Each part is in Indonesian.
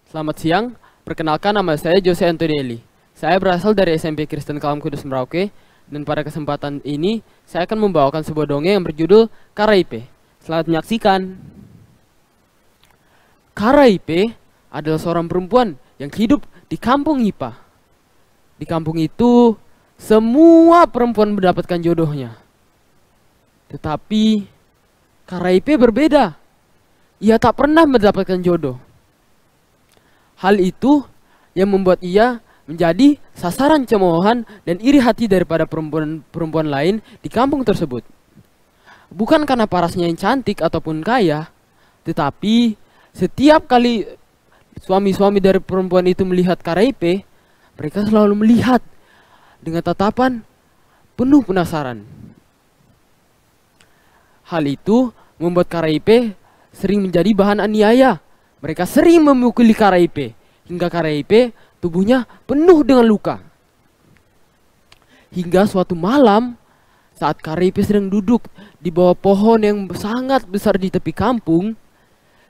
Selamat siang, perkenalkan nama saya Jose Antonielli. Saya berasal dari SMP Kristen Kalam Kudus Merauke, dan pada kesempatan ini saya akan membawakan sebuah dongeng yang berjudul Karaipe. Selamat menyaksikan. Karaipe adalah seorang perempuan yang hidup di kampung Ipa. Di kampung itu, semua perempuan mendapatkan jodohnya. Tetapi Karaipe berbeda. Ia tak pernah mendapatkan jodoh. Hal itu yang membuat ia menjadi sasaran cemoohan dan iri hati daripada perempuan lain di kampung tersebut. Bukan karena parasnya yang cantik ataupun kaya, tetapi setiap kali suami-suami dari perempuan itu melihat Karaipe, mereka selalu melihat dengan tatapan penuh penasaran. Hal itu membuat Karaipe sering menjadi bahan aniaya. Mereka sering memukuli Karaipe, hingga Karaipe tubuhnya penuh dengan luka. Hingga suatu malam, saat Karaipe sedang duduk di bawah pohon yang sangat besar di tepi kampung,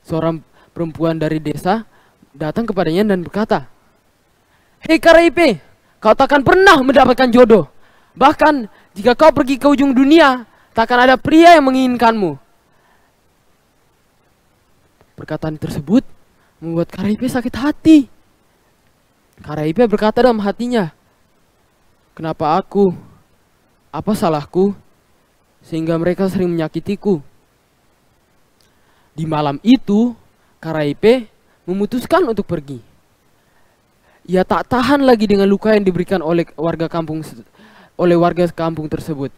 seorang perempuan dari desa datang kepadanya dan berkata, "Hei Karaipe, kau takkan pernah mendapatkan jodoh. Bahkan jika kau pergi ke ujung dunia, takkan ada pria yang menginginkanmu." Perkataan tersebut membuat Karaipe sakit hati. Karaipe berkata dalam hatinya, "Kenapa aku? Apa salahku? Sehingga mereka sering menyakitiku." Di malam itu, Karaipe memutuskan untuk pergi. Ia tak tahan lagi dengan luka yang diberikan oleh warga kampung tersebut.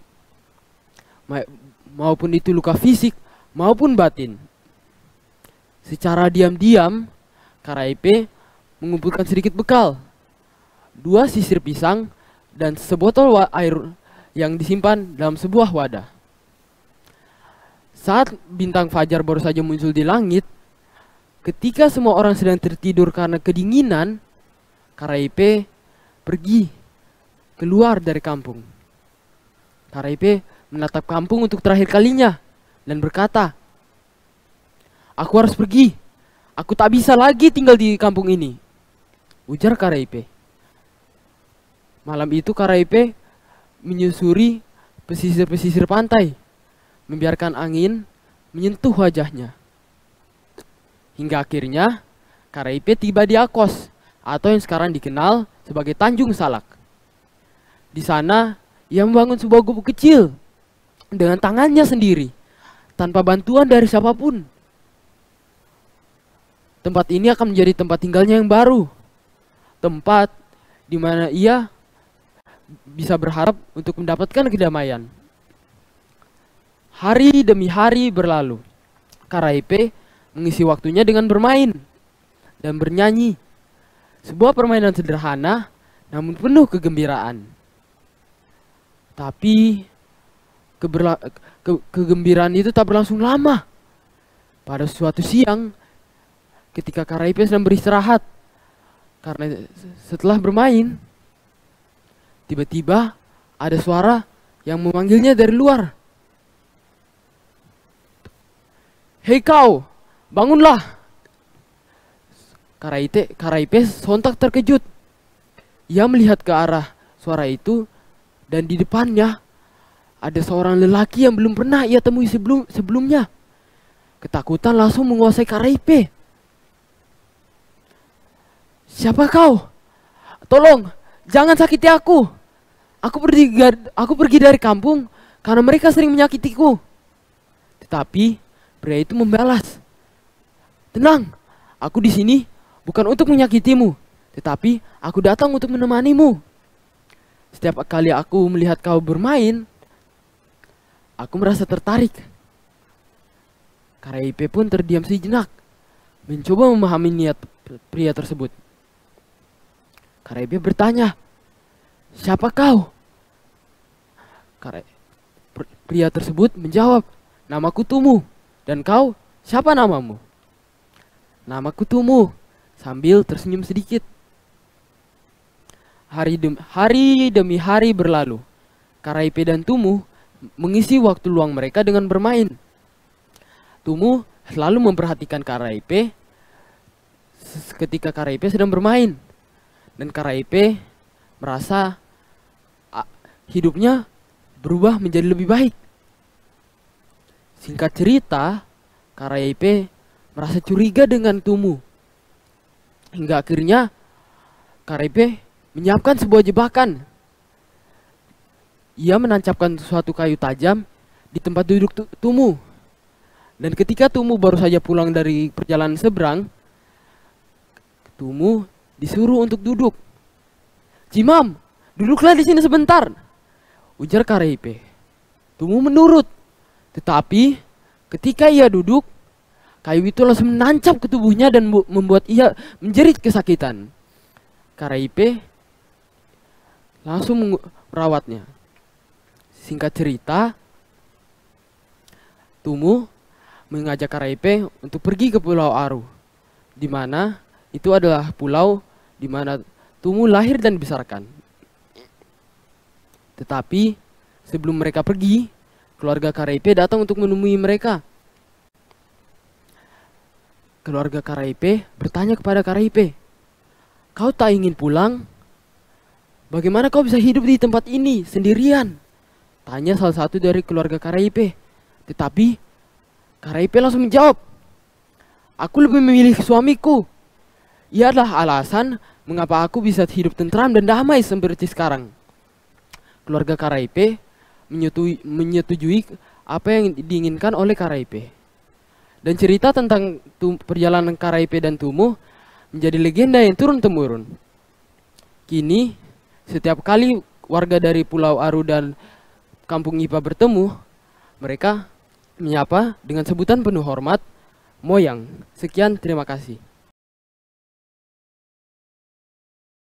Maupun itu luka fisik maupun batin. Secara diam-diam, Karaipe mengumpulkan sedikit bekal. 2 sisir pisang dan sebotol air yang disimpan dalam sebuah wadah. Saat bintang fajar baru saja muncul di langit, ketika semua orang sedang tertidur karena kedinginan, Karaipe pergi keluar dari kampung. Karaipe menatap kampung untuk terakhir kalinya dan berkata, "Aku harus pergi. Aku tak bisa lagi tinggal di kampung ini," ujar Karaipe. Malam itu Karaipe menyusuri pesisir-pesisir pantai, membiarkan angin menyentuh wajahnya. Hingga akhirnya Karaipe tiba di Akos, atau yang sekarang dikenal sebagai Tanjung Salak. Di sana ia membangun sebuah gubuk kecil dengan tangannya sendiri, tanpa bantuan dari siapapun. Tempat ini akan menjadi tempat tinggalnya yang baru. Tempat di mana ia bisa berharap untuk mendapatkan kedamaian. Hari demi hari berlalu. Karaipe mengisi waktunya dengan bermain dan bernyanyi. Sebuah permainan sederhana namun penuh kegembiraan. Tapi kegembiraan itu tak berlangsung lama. Pada suatu siang, ketika Karaipe sedang beristirahat karena setelah bermain, tiba-tiba ada suara yang memanggilnya dari luar. "Hei kau, bangunlah!" Karaipe sontak terkejut. Ia melihat ke arah suara itu, dan di depannya ada seorang lelaki yang belum pernah ia temui sebelumnya. Ketakutan langsung menguasai Karaipe. "Siapa kau? Tolong, jangan sakiti aku. Aku pergi dari kampung karena mereka sering menyakitiku." Tetapi pria itu membalas, "Tenang, aku di sini bukan untuk menyakitimu, tetapi aku datang untuk menemanimu. Setiap kali aku melihat kau bermain, aku merasa tertarik." Karaipe pun terdiam sejenak, mencoba memahami niat pria tersebut. Karaipe bertanya, "Siapa kau?" Pria tersebut menjawab, "Namaku Tumu. Dan kau, siapa namamu?" "Namaku Tumu," sambil tersenyum sedikit. Hari demi hari berlalu. Karaipe dan Tumu mengisi waktu luang mereka dengan bermain. Tumu selalu memperhatikan Karaipe ketika Karaip sedang bermain. Dan Karaip merasa hidupnya berubah menjadi lebih baik. Singkat cerita, Karaip merasa curiga dengan Tumu. Hingga akhirnya Karaip menyiapkan sebuah jebakan. Ia menancapkan suatu kayu tajam di tempat duduk Tumu. Dan ketika Tumu baru saja pulang dari perjalanan seberang, Tumu disuruh untuk duduk. "Cimam, duduklah di sini sebentar," ujar Karaip. Tumu menurut. Tetapi ketika ia duduk, kayu itu langsung menancap ke tubuhnya dan membuat ia menjerit kesakitan. Karaip langsung merawatnya. Singkat cerita, Tumu mengajak Karaip untuk pergi ke Pulau Aru, di mana itu adalah pulau di mana Tumu lahir dan dibesarkan. Tetapi sebelum mereka pergi, keluarga Karaip datang untuk menemui mereka. Keluarga Karaip bertanya kepada Karaip, "Kau tak ingin pulang? Bagaimana kau bisa hidup di tempat ini sendirian?" Tanya salah satu dari keluarga Karaip. Tetapi Karaip langsung menjawab, "Aku lebih memilih suamiku. Ia adalah alasan mengapa aku bisa hidup tentram dan damai seperti sekarang." Keluarga Karaip menyetujui apa yang diinginkan oleh Karaip. Dan cerita tentang perjalanan Karaip dan Tumu menjadi legenda yang turun-temurun. Kini, setiap kali warga dari Pulau Aru dan Kampung Ipa bertemu, mereka menyapa dengan sebutan penuh hormat, "Moyang." Sekian, terima kasih.